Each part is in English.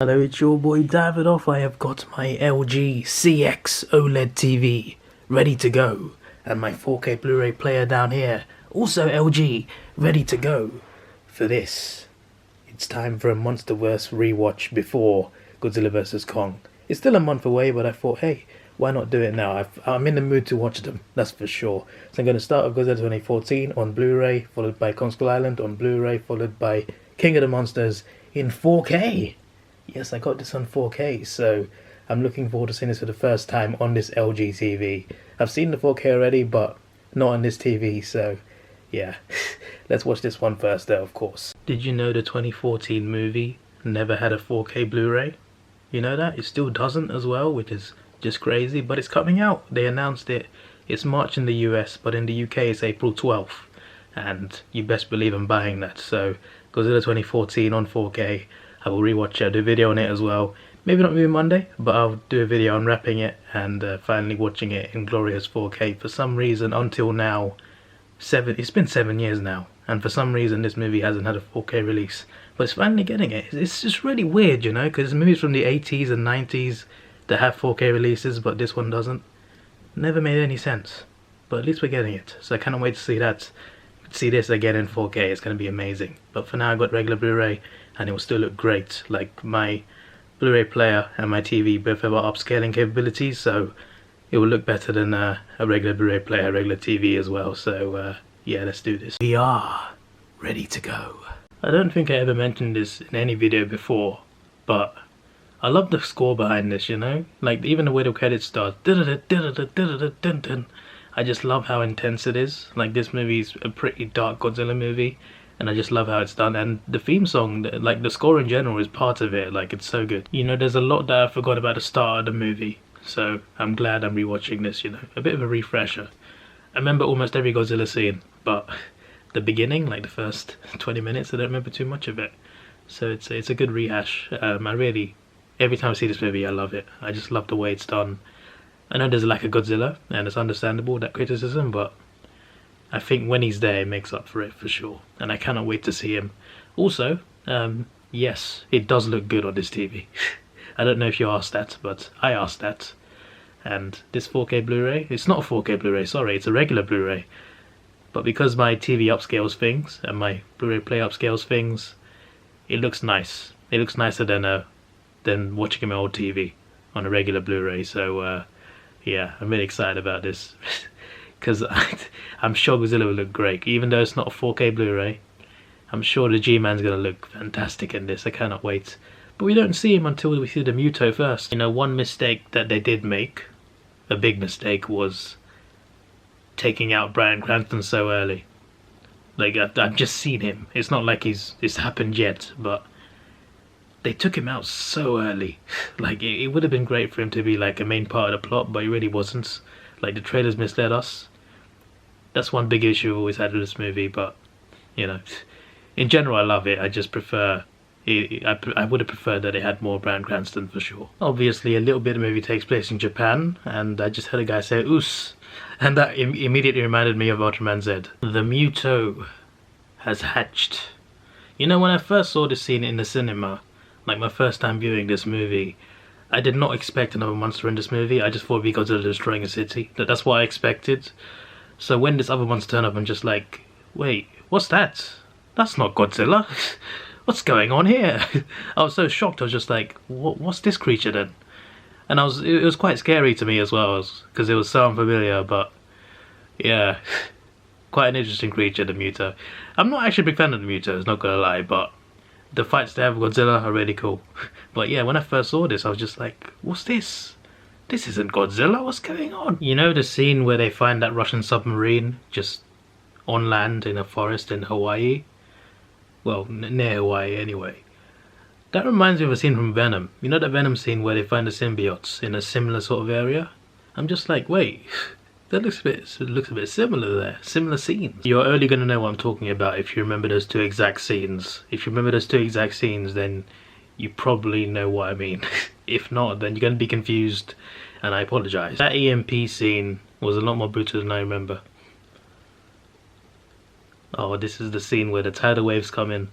Hello, it's your boy Davidoff. I have got my LG CX OLED TV ready to go, and my 4K Blu-ray player down here, also LG, ready to go for this. It's time for a Monsterverse rewatch before Godzilla vs. Kong. It's still a month away, but I thought, hey, why not do it now? I'm in the mood to watch them, that's for sure. So I'm going to start with Godzilla 2014 on Blu-ray, followed by Kong Skull Island on Blu-ray, followed by King of the Monsters in 4K. Yes, I got this on 4K, so I'm looking forward to seeing this for the first time on this LG TV. I've seen the 4K already, but not on this TV, so yeah. Let's watch this one first though, of course. Did you know the 2014 movie never had a 4K Blu-ray? You know that? It still doesn't as well, which is just crazy, but it's coming out. They announced it. It's March in the US, but in the UK it's April 12th. And you best believe I'm buying that. So Godzilla 2014 on 4K. I will rewatch it, do a video on it as well. Maybe not movie Monday, but I'll do a video unwrapping it and finally watching it in glorious 4K. For some reason, until now, it's been 7 years now, and for some reason this movie hasn't had a 4K release. But it's finally getting it. It's just really weird, you know, because movies from the 80s and 90s that have 4K releases, but this one doesn't. Never made any sense. But at least we're getting it, so I cannot wait to see that. See this again in 4K, it's going to be amazing. But for now I got regular Blu-ray and it will still look great. Like my Blu-ray player and my TV both have upscaling capabilities, so it will look better than a regular Blu-ray player, regular TV as well. So yeah, let's do this. We are ready to go. I don't think I ever mentioned this in any video before, but I love the score behind this, you know? Like even the way the credits start. I just love how intense it is. Like this movie's a pretty dark Godzilla movie, and I just love how it's done. And the theme song, like the score in general, is part of it. Like it's so good. You know, there's a lot that I forgot about the start of the movie, so I'm glad I'm rewatching this. You know, a bit of a refresher. I remember almost every Godzilla scene, but the beginning, like the first 20 minutes, I don't remember too much of it. So it's a good rehash. Every time I see this movie, I love it. I just love the way it's done. I know there's a lack of Godzilla, and it's understandable, that criticism, but I think when he's there, it makes up for it for sure. And I cannot wait to see him. Also, yes, it does look good on this TV. I don't know if you asked that, but I asked that. And this 4K Blu-ray, it's not a 4K Blu-ray, sorry, it's a regular Blu-ray. But because my TV upscales things, and my Blu-ray player upscales things, it looks nice. It looks nicer than watching my old TV on a regular Blu-ray, so yeah, I'm really excited about this because I'm sure Godzilla will look great. Even though it's not a 4K Blu-ray, I'm sure the G-Man's going to look fantastic in this. I cannot wait. But we don't see him until we see the Muto first. You know, one mistake that they did make, a big mistake, was taking out Bryan Cranston so early. Like, I've just seen him. It's not like it's happened yet, but they took him out so early. Like, it would have been great for him to be like a main part of the plot, but he really wasn't. Like, the trailers misled us. That's one big issue I've always had with this movie, but, you know, in general I love it. I just prefer, I would have preferred that it had more Bryan Cranston for sure. Obviously, a little bit of the movie takes place in Japan, and I just heard a guy say, "Oos," and that immediately reminded me of Ultraman Z. The Muto has hatched. You know, when I first saw this scene in the cinema, like my first time viewing this movie, I did not expect another monster in this movie. I just thought it'd be Godzilla destroying a city. That's what I expected. So when this other monster turned up, I'm just like, wait, what's that? That's not Godzilla. What's going on here? I was so shocked. I was just like, what's this creature then? And it was quite scary to me as well, because it was so unfamiliar. But yeah, quite an interesting creature, the Muto. I'm not actually a big fan of the Mutos, not gonna lie, but the fights they have with Godzilla are really cool. But yeah, when I first saw this, I was just like, what's this? This isn't Godzilla, what's going on? You know the scene where they find that Russian submarine just on land in a forest in Hawaii? Well, near Hawaii anyway. That reminds me of a scene from Venom. You know that Venom scene where they find the symbiotes in a similar sort of area? I'm just like, wait, that looks a bit similar there. Similar scenes. You're only going to know what I'm talking about if you remember those two exact scenes. If you remember those two exact scenes, then you probably know what I mean. If not, then you're going to be confused, and I apologise. That EMP scene was a lot more brutal than I remember. Oh, this is the scene where the tidal waves come in,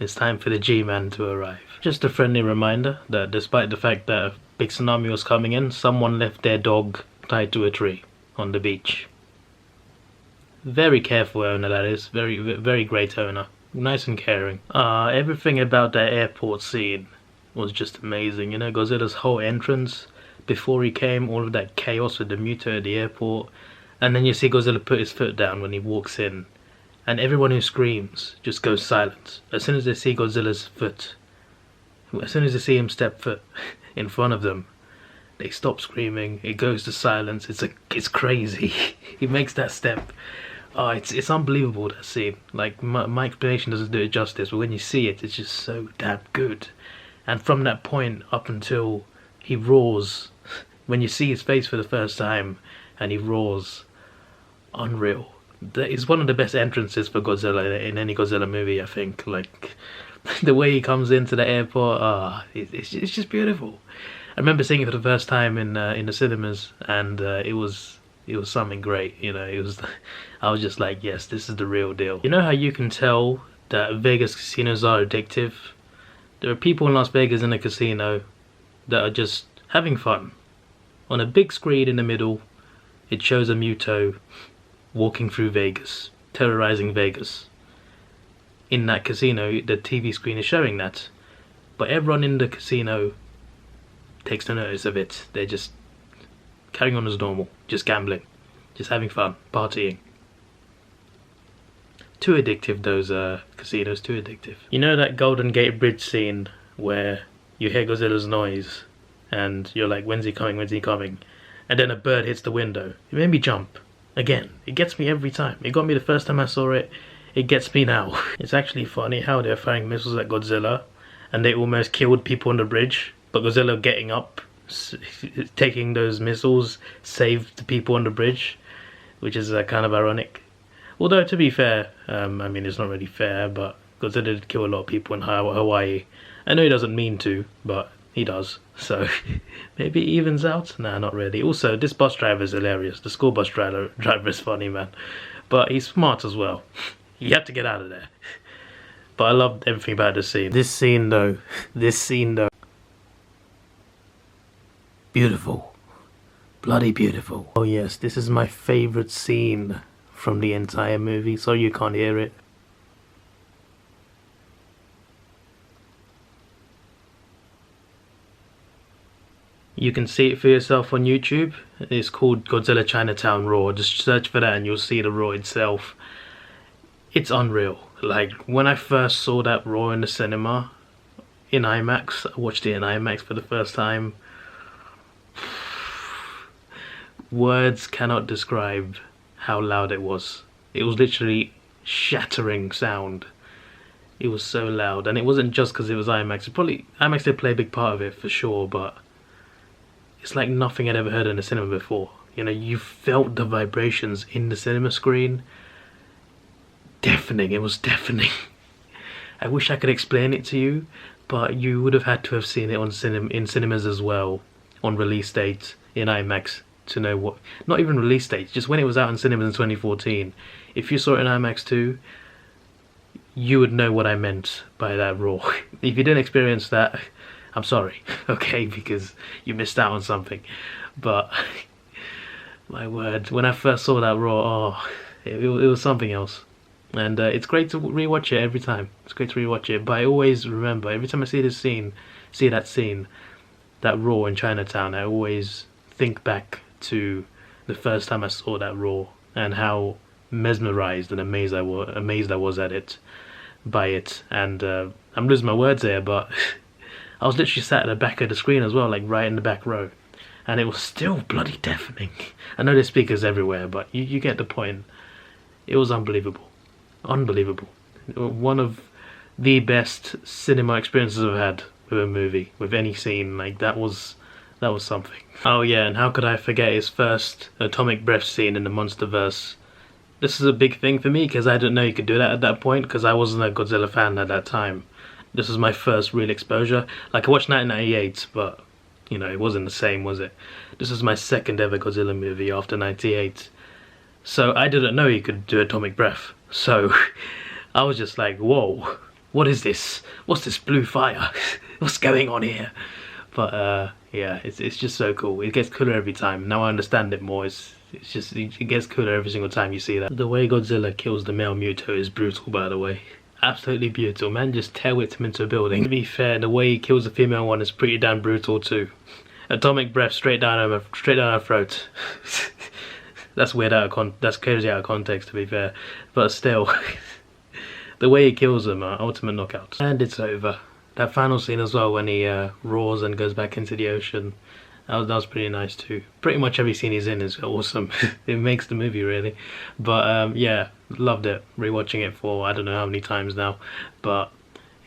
It's time for the G-Man to arrive. Just a friendly reminder that despite the fact that a big tsunami was coming in, someone left their dog tied to a tree on the beach. Very careful owner, that is. Very great owner. Nice and caring. Everything about that airport scene was just amazing. You know, Godzilla's whole entrance, before he came, all of that chaos with the Muto at the airport, and then you see Godzilla put his foot down when he walks in, and everyone who screams just goes silent as soon as they see Godzilla's foot. As soon as they see him step foot in front of them, they stop screaming. It goes to silence. It's crazy. He makes that step. Oh, it's unbelievable, that scene. Like, my explanation doesn't do it justice, but when you see it, it's just so damn good. And from that point up until he roars, when you see his face for the first time and he roars, unreal. That is one of the best entrances for Godzilla in any Godzilla movie, I think. Like, the way he comes into the airport, it's just beautiful. I remember seeing it for the first time in the cinemas, and it was something great. You know, I was just like, yes, this is the real deal. You know how you can tell that Vegas casinos are addictive? There are people in Las Vegas in a casino that are just having fun. On a big screen in the middle, it shows a Muto walking through Vegas, terrorizing Vegas. In that casino, the TV screen is showing that, but everyone in the casino takes no notice of it. They're just carrying on as normal, just gambling, just having fun, partying. Too addictive, those casinos, too addictive. You know that Golden Gate Bridge scene where you hear Godzilla's noise and you're like, when's he coming, when's he coming? And then a bird hits the window. It made me jump. Again, it gets me every time. It got me the first time I saw it. It gets me now. It's actually funny how they're firing missiles at Godzilla and they almost killed people on the bridge, but Godzilla getting up, taking those missiles, saved the people on the bridge, which is kind of ironic. Although, to be fair, I mean, it's not really fair, but Godzilla did kill a lot of people in Hawaii. I know he doesn't mean to, but he does. So, maybe it evens out? Nah, not really. Also, this bus driver is hilarious. The school bus driver is funny, man. But he's smart as well. You have to get out of there. But I loved everything about this scene. This scene, though. Beautiful. Bloody beautiful. Oh yes, this is my favourite scene from the entire movie. Sorry you can't hear it. You can see it for yourself on YouTube. It's called Godzilla Chinatown Roar. Just search for that and you'll see the roar itself. It's unreal. Like, when I first saw that roar in the cinema, in IMAX, I watched it in IMAX for the first time. Words cannot describe how loud it was. It was literally shattering sound. It was so loud, and it wasn't just because it was IMAX. IMAX did play a big part of it for sure, but it's like nothing I'd ever heard in a cinema before. You know, you felt the vibrations in the cinema screen. Deafening. It was deafening. I wish I could explain it to you, but you would have had to have seen it in cinemas as well, on release date in IMAX, to know what. Not even release date, just when it was out in cinemas in 2014. If you saw it in IMAX too, you would know what I meant by that roar. If you didn't experience that, I'm sorry, okay, because you missed out on something. But my word, when I first saw that roar, it was something else. And it's great to rewatch it every time. It's great to rewatch it, but I always remember, every time I see that scene, that roar in Chinatown, I always think back to the first time I saw that roar and how mesmerized and amazed I was by it. And I'm losing my words here, but I was literally sat at the back of the screen as well, like right in the back row, and it was still bloody deafening. I know there's speakers everywhere, but you get the point. It was unbelievable. Unbelievable. One of the best cinema experiences I've had with a movie, with any scene. Like, that was something. Oh yeah, and how could I forget his first atomic breath scene in the Monsterverse? This is a big thing for me because I didn't know you could do that at that point, because I wasn't a Godzilla fan at that time. This was my first real exposure. Like, I watched 1998, but you know, it wasn't the same, was it? This was my second ever Godzilla movie after 98. So I didn't know you could do atomic breath. So I was just like, whoa, what is this? What's this blue fire? What's going on here? But yeah, it's just so cool. It gets cooler every time. Now I understand it more. It's just, it gets cooler every single time you see that. The way Godzilla kills the male Muto is brutal, by the way. Absolutely brutal. Man just tail whips him into a building. To be fair, the way he kills the female one is pretty damn brutal too. Atomic breath straight down her throat. That's weird that's crazy out of context, to be fair. But still, the way he kills them are ultimate knockouts. And it's over. That final scene as well, when he roars and goes back into the ocean, that was pretty nice too. Pretty much every scene he's in is awesome. It makes the movie, really. But yeah, loved it. Rewatching it for I don't know how many times now, but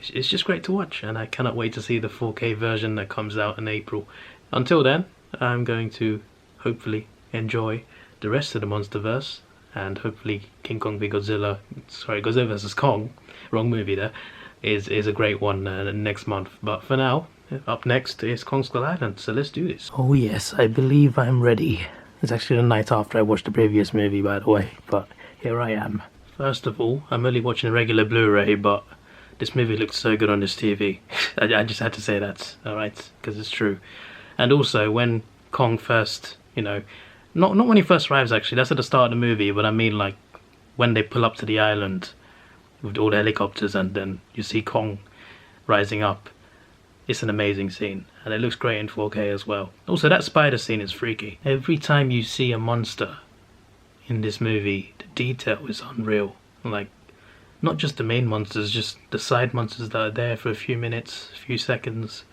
it's just great to watch, and I cannot wait to see the 4K version that comes out in April. Until then, I'm going to hopefully enjoy the rest of the Monsterverse, and hopefully King Kong v Godzilla, sorry, Godzilla vs Kong, wrong movie there, is a great one next month. But for now, up next is Kong Skull Island, so let's do this. Oh yes, I believe I'm ready. It's actually the night after I watched the previous movie, by the way, but here I am. First of all, I'm only watching a regular Blu-ray, but this movie looks so good on this TV. I just had to say that, alright, because it's true. And also, when Kong first, you know, not when he first arrives actually, that's at the start of the movie, but I mean like when they pull up to the island with all the helicopters and then you see Kong rising up. It's an amazing scene, and it looks great in 4K as well. Also, that spider scene is freaky. Every time you see a monster in this movie, the detail is unreal. Like, not just the main monsters, just the side monsters that are there for a few minutes, a few seconds.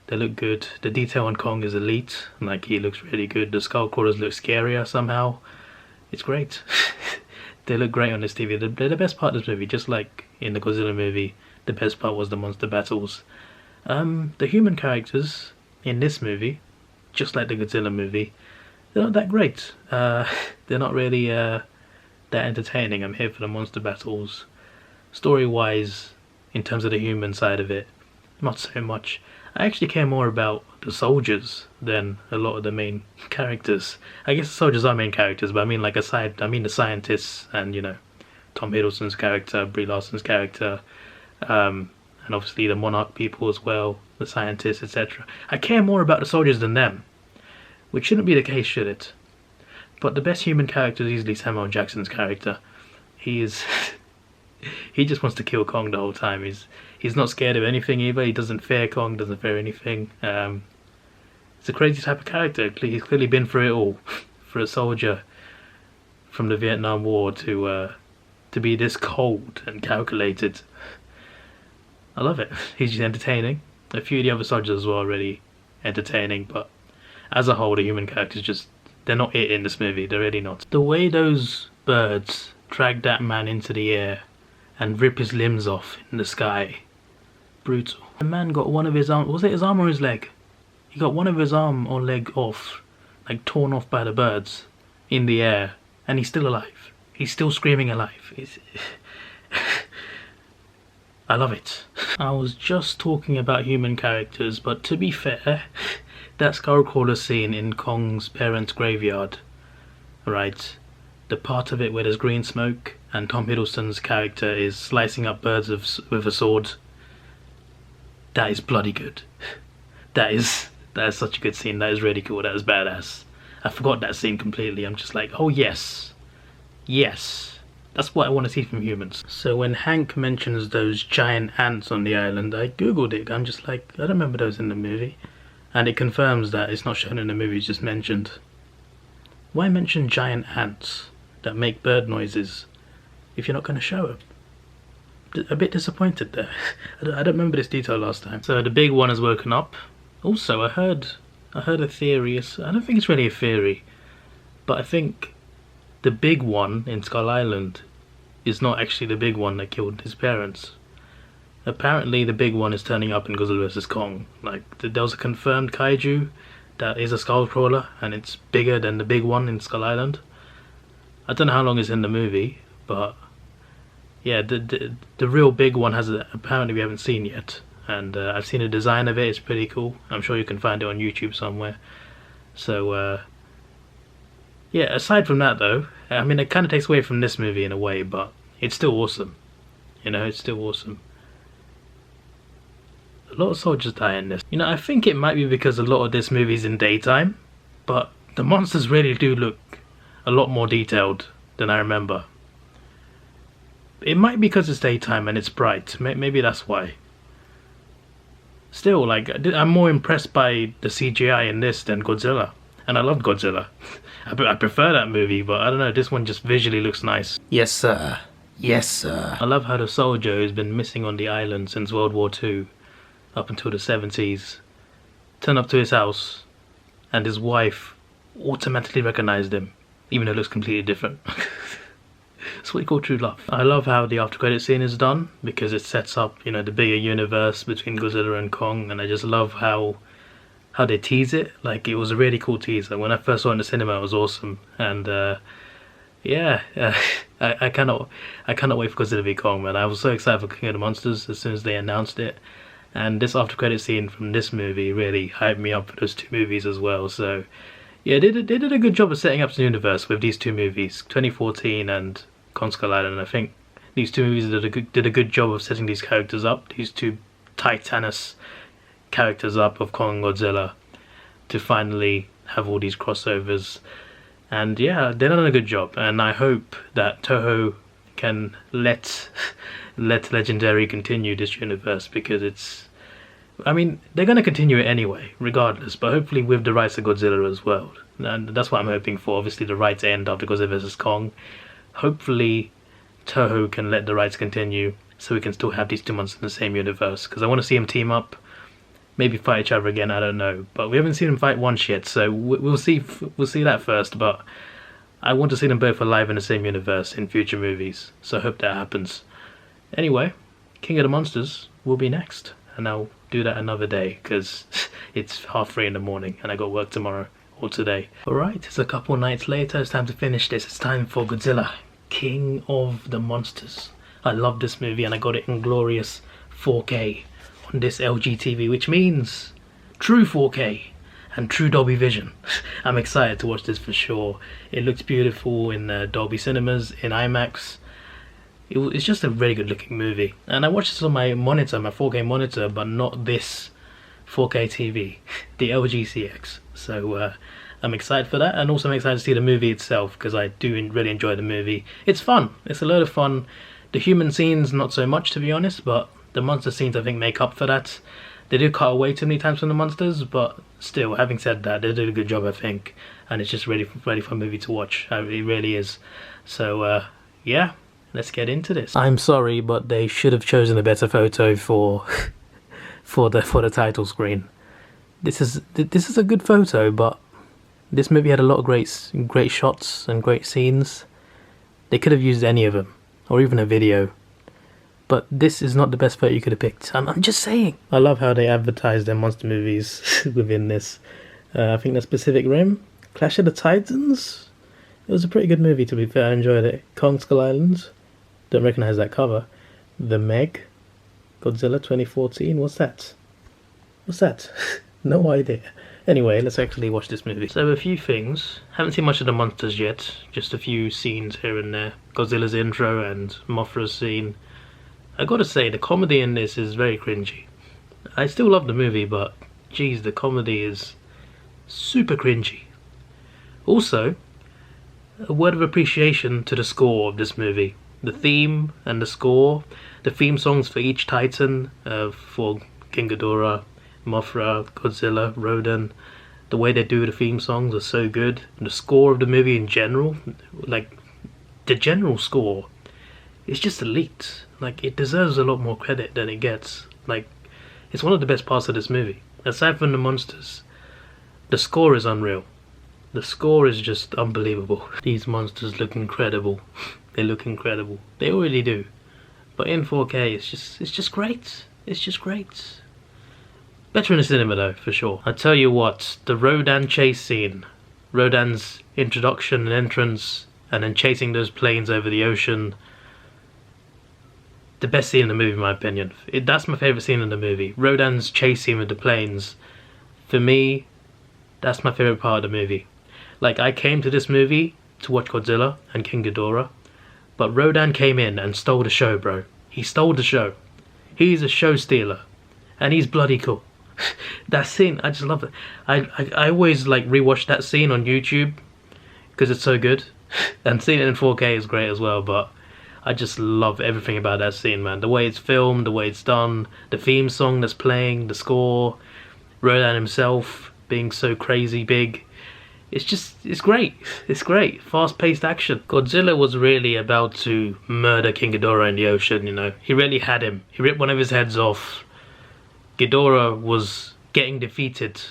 They look good. The detail on Kong is elite. Like, he looks really good. The skull crawlers look scarier somehow. It's great. They look great on this TV. They're the best part of this movie. Just like in the Godzilla movie, the best part was the monster battles. The human characters in this movie, just like the Godzilla movie, they're not that great. They're not really that entertaining. I'm here for the monster battles. Story-wise, in terms of the human side of it, not so much. I actually care more about the soldiers than a lot of the main characters. I guess the soldiers are main characters, but I mean like aside, I mean the scientists and, you know, Tom Hiddleston's character, Brie Larson's character, and obviously the Monarch people as well, the scientists, etc. I care more about the soldiers than them, which shouldn't be the case, should it? But the best human character is easily Samuel Jackson's character. He is... he just wants to kill Kong the whole time. He's not scared of anything either. He doesn't fear Kong, doesn't fear anything. It's a crazy type of character. He's clearly been through it all. For a soldier from the Vietnam War to be this cold and calculated. I love it. He's just entertaining. A few of the other soldiers as well are really entertaining, but as a whole, the human characters just, they're not it in this movie. They're really not. The way those birds drag that man into the air and rip his limbs off in the sky, brutal. The man got one of his arms, was it his arm or his leg? He got one of his arm or leg off, like torn off by the birds in the air, and he's still alive. He's still screaming alive. I love it. I was just talking about human characters, but to be fair, that skullcrawler scene in Kong's parents' graveyard, right? The part of it where there's green smoke and Tom Hiddleston's character is slicing up birds with a sword. That is bloody good. That is such a good scene. That is really cool. That is badass. I forgot that scene completely. I'm just like, oh yes. Yes. That's what I want to see from humans. So when Hank mentions those giant ants on the island, I googled it. I'm just like, I don't remember those in the movie. And it confirms that it's not shown in the movie, it's just mentioned. Why mention giant ants that make bird noises if you're not going to show them? A bit disappointed there. I don't remember this detail last time. So the big one has woken up. Also, I heard a theory. I don't think it's really a theory, but I think the big one in Skull Island is not actually the big one that killed his parents. Apparently the big one is turning up in Godzilla vs Kong. Like, there was a confirmed kaiju that is a skull crawler, and it's bigger than the big one in Skull Island. I don't know how long it's in the movie, but yeah, the real big one apparently we haven't seen yet, and I've seen a design of it. It's pretty cool. I'm sure you can find it on YouTube somewhere. So yeah, aside from that though, I mean, it kind of takes away from this movie in a way, but it's still awesome. You know, it's still awesome. A lot of soldiers die in this. You know, I think it might be because a lot of this movie's in daytime, but the monsters really do look a lot more detailed than I remember. It might be because it's daytime and it's bright. Maybe that's why. Still, like, I'm more impressed by the CGI in this than Godzilla. And I loved Godzilla. I prefer that movie, but I don't know, this one just visually looks nice. Yes, sir. Yes, sir. I love how the soldier who's been missing on the island since World War II, up until the 70s, turned up to his house, and his wife automatically recognized him, even though it looks completely different. It's what you call true love. I love how the after credit scene is done, because it sets up, you know, the bigger universe between Godzilla and Kong, and I just love how they tease it. Like, it was a really cool teaser. When I first saw it in the cinema, it was awesome, and I cannot wait for Godzilla v Kong, man. I was so excited for King of the Monsters as soon as they announced it, and this after credit scene from this movie really hyped me up for those two movies as well. So yeah, they did a good job of setting up the universe with these two movies, 2014 and Kong Skull Island. I think these two movies did a good job of setting these characters up, these two Titanus characters up of Kong and Godzilla, to finally have all these crossovers. And yeah, they've done a good job, and I hope that Toho can let Legendary continue this universe, because it's, I mean, they're going to continue it anyway, regardless, but hopefully with the rights of Godzilla as well. And that's what I'm hoping for. Obviously the rights end after Godzilla vs Kong. Hopefully Toho can let the rights continue, so we can still have these two monsters in the same universe, because I want to see them team up, maybe fight each other again, I don't know. But we haven't seen them fight once yet, so we'll see that first, but I want to see them both alive in the same universe in future movies, so I hope that happens. Anyway, King of the Monsters will be next, and I'll do that another day, because it's 3:30 in the morning and I got work tomorrow or today. Alright, it's a couple nights later, it's time to finish this. It's time for Godzilla, King of the Monsters. I love this movie, and I got it in glorious 4K on this LG TV, which means true 4K and true Dolby Vision. I'm excited to watch this for sure. It looks beautiful in Dolby Cinemas, in IMAX. It's just a really good looking movie, and I watched this on my monitor, my 4K monitor, but not this 4K TV, the LG CX. So I'm excited for that, and also I'm excited to see the movie itself, because I do really enjoy the movie. It's fun, it's a load of fun. The human scenes not so much, to be honest, but the monster scenes I think make up for that. They do cut away too many times from the monsters, but still, having said that, they did a good job, I think, and it's just really fun movie to watch. It really is. So yeah, let's get into this. I'm sorry, but they should have chosen a better photo for the title screen. This is a good photo, but this movie had a lot of great shots and great scenes. They could have used any of them, or even a video. But this is not the best photo you could have picked. I'm just saying. I love how they advertise their monster movies within this. I think that's Pacific Rim, Clash of the Titans. It was a pretty good movie, to be fair. I enjoyed it. Kong Skull Island. Don't recognise that cover. The Meg. Godzilla 2014. What's that? What's that? No idea. Anyway, let's actually watch this movie. So a few things. Haven't seen much of the monsters yet. Just a few scenes here and there. Godzilla's intro and Mothra's scene. I gotta say, the comedy in this is very cringy. I still love the movie, but geez, the comedy is super cringy. Also, a word of appreciation to the score of this movie. The theme and the score, the theme songs for each Titan, for King Ghidorah, Mothra, Godzilla, Rodan, the way they do the theme songs are so good. The score of the movie in general, like the general score, is just elite. Like, it deserves a lot more credit than it gets. Like, it's one of the best parts of this movie. Aside from the monsters, the score is unreal. The score is just unbelievable. These monsters look incredible. They look incredible. They already do. But in 4K, it's just great. It's just great. Better in the cinema though, for sure. I tell you what, the Rodan chase scene, Rodan's introduction and entrance, and then chasing those planes over the ocean. The best scene in the movie, in my opinion. That's my favourite scene in the movie. Rodan's chase scene with the planes. For me, that's my favourite part of the movie. Like, I came to this movie to watch Godzilla and King Ghidorah, but Rodan came in and stole the show, bro. He stole the show. He's a show stealer. and he's bloody cool. That scene, I just love it. I always like rewatch that scene on YouTube because it's so good, and seeing it in 4K is great as well. But I just love everything about that scene, man. The way it's filmed, the way it's done, the theme song that's playing, the score, Rodan himself being so crazy big. It's great. It's great. Fast-paced action. Godzilla was really about to murder King Ghidorah in the ocean, you know. He really had him. He ripped one of his heads off. Ghidorah was getting defeated,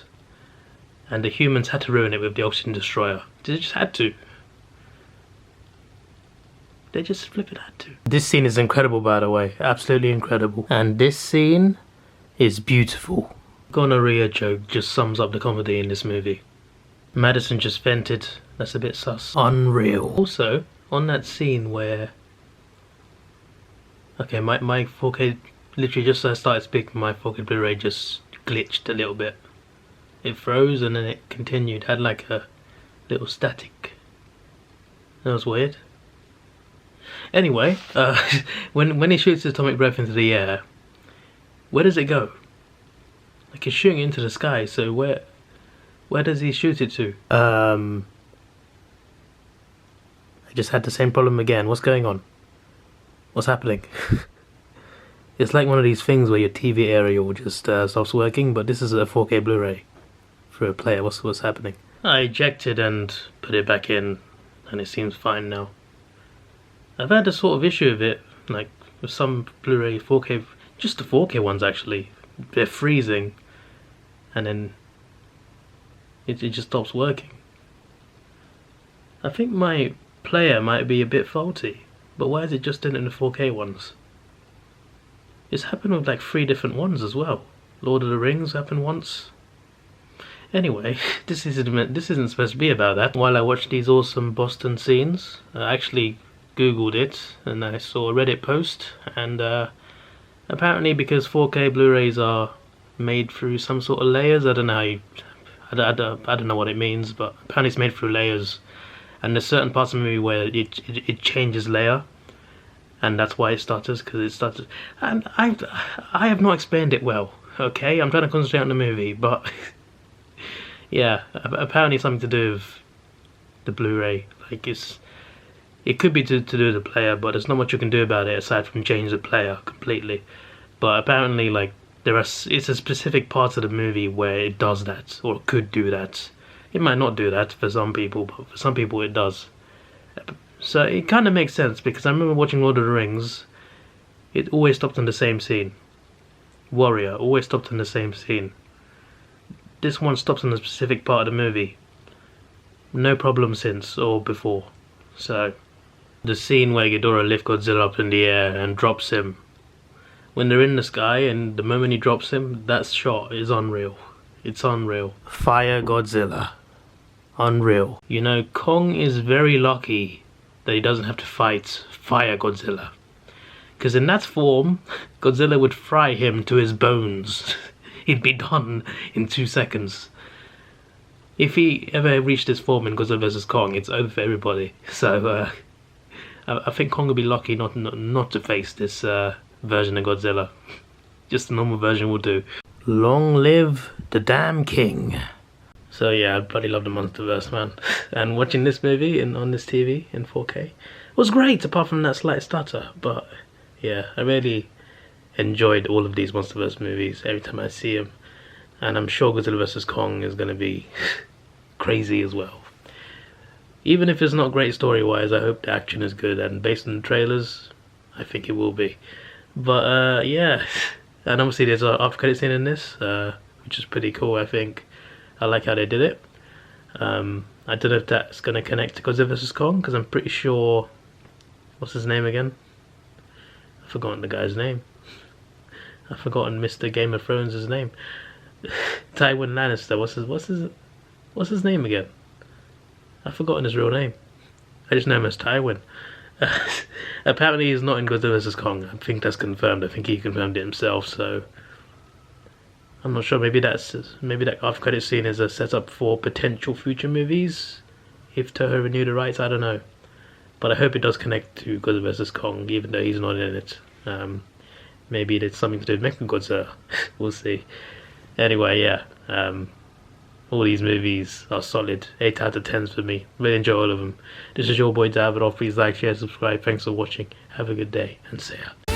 and the humans had to ruin it with the oxygen destroyer. They just had to. They just flipping had to. This scene is incredible, by the way. Absolutely incredible. And this scene is beautiful. Gonorrhea joke just sums up the comedy in this movie. Madison just vented. That's a bit sus. Unreal. Also, on that scene where... Okay, my 4K... Literally just as I started speaking, my 4K Blu-ray just glitched a little bit. It froze and then it continued. Had like a little static. That was weird. Anyway, when he shoots his atomic breath into the air, where does it go? Like, he's shooting into the sky, so where does he shoot it to? I just had the same problem again. What's going on? What's happening? It's like one of these things where your TV aerial just stops working, but this is a 4K Blu-ray for a player. What's happening? I ejected and put it back in, and it seems fine now. I've had a sort of issue with it, like with some Blu-ray 4K, just the 4K ones actually. They're freezing, and then it just stops working. I think my player might be a bit faulty, but why is it just in the 4K ones? It's happened with like 3 different ones as well. Lord of the Rings happened once. Anyway, this isn't supposed to be about that. While I watched these awesome Boston scenes, I actually Googled it and I saw a Reddit post, and apparently because 4K Blu-rays are made through some sort of layers, I don't know I don't know what it means, but apparently it's made through layers, and there's certain parts of the movie where it changes layer, and that's why it stutters, because it stutters. And I have not explained it well, okay? I'm trying to concentrate on the movie, but yeah, apparently it's something to do with the Blu-ray. Like, it could be to do with the player, but there's not much you can do about it aside from change the player completely. But apparently, like, it's a specific part of the movie where it does that, or could do that. It might not do that for some people, but for some people it does. So it kind of makes sense, because I remember watching Lord of the Rings, it always stopped in the same scene. Warrior always stopped in the same scene. This one stops in a specific part of the movie. No problem since or before. So the scene where Ghidorah lifts Godzilla up in the air and drops him, when they're in the sky and the moment he drops him, that shot is unreal. It's unreal. Fire Godzilla. Unreal. You know, Kong is very lucky that he doesn't have to fight Fire Godzilla, because in that form Godzilla would fry him to his bones. He'd be done in 2 seconds. If he ever reached this form in Godzilla vs Kong, it's over for everybody. So I think Kong would be lucky not to face this version of Godzilla. Just the normal version will do. Long live the damn king. So yeah, I bloody love the Monsterverse, man. And watching this movie on this TV in 4K was great, apart from that slight stutter. But yeah, I really enjoyed all of these Monsterverse movies every time I see them. And I'm sure Godzilla vs Kong is going to be crazy as well. Even if it's not great story-wise, I hope the action is good. And based on the trailers, I think it will be. But yeah, and obviously there's an after credit scene in this, which is pretty cool, I think. I like how they did it. I don't know if that's going to connect to Godzilla vs Kong, because I'm pretty sure... What's his name again? I've forgotten the guy's name. I've forgotten Mr. Game of Thrones' name. Tywin Lannister. What's his name again? I've forgotten his real name. I just know him as Tywin. Apparently he's not in Godzilla vs Kong. I think that's confirmed. I think he confirmed it himself, so I'm not sure. Maybe that after credit scene is a setup for potential future movies if Toho renew the rights. I don't know, but I hope it does connect to Godzilla vs Kong, even though he's not in it. Maybe it's something to do with Mechagodzilla. We'll see. Anyway, yeah. All these movies are solid. 8 out of 10s for me. Really enjoy all of them. This is your boy Davidoff. Please like, share, subscribe. Thanks for watching. Have a good day and see ya.